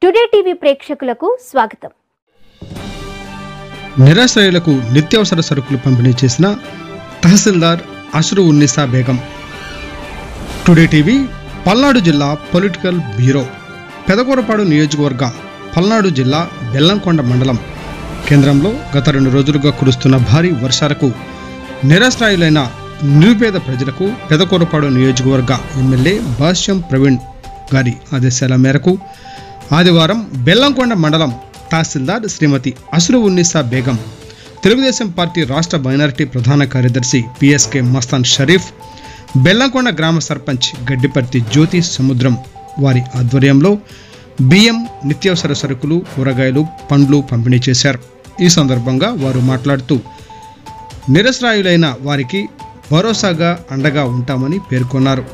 Today TV ప్రేక్షకులకు స్వాగతం. నిరాశ్రయులకు నిత్యావసర సరుకులు పంపిణీ చేసిన తహసీల్దార్ అస్రు ఉన్నీసా బేగం. టుడే టీవీ పల్నాడు జిల్లా పొలిటికల్ బ్యూరో. పెదకూరపాడు నియోజకవర్గ పల్నాడు జిల్లా బెల్లంకొండ మండలం కేంద్రంలో గత 2 రోజులుగా కురుస్తున్న భారీ వర్షాలకు నిరాశ్రయులైన నిరుపేద ప్రజలకు పెదకూరపాడు నియోజకవర్గ ఎమ్మెల్యే భాష్యం ప్రవీణ్ గారి ఆదేశాల మేరకు ఆదివారం బెల్లంకొండ మండలం తహసీల్దార్ శ్రీమతి అస్రు ఉన్నీసా బేగం, తెలుగుదేశం పార్టీ రాష్ట్ర మైనారిటీ ప్రధాన కార్యదర్శి పిఎస్కే మస్తాన్ షరీఫ్, బెల్లంకొండ గ్రామ సర్పంచ్ గడ్డిపర్తి జ్యోతి సముద్రం వారి ఆధ్వర్యంలో బియ్యం, నిత్యావసర సరుకులు, కూరగాయలు, పండ్లు పంపిణీ చేశారు. ఈ సందర్భంగా వారు మాట్లాడుతూ నిరసరాయులైన వారికి భరోసాగా అండగా ఉంటామని పేర్కొన్నారు.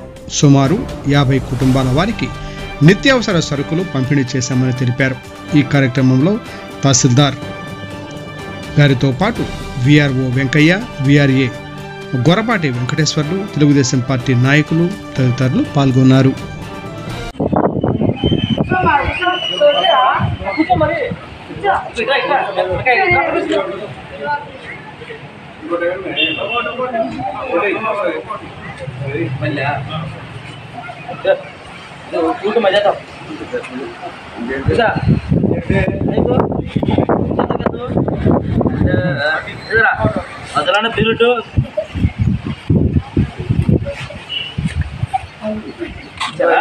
సుమారు 50 కుటుంబాల వారికి నిత్యావసర సరుకులు పంపిణీ చేశామని తెలిపారు. ఈ కార్యక్రమంలో తహసీల్దార్ గారితో పాటు VRO Venkaiah, VRA Gorapati Venkateswarlu, Telugu Desam party నాయకులు తదితరులు పాల్గొన్నారు. मजा था अदलाने बिरुटो चला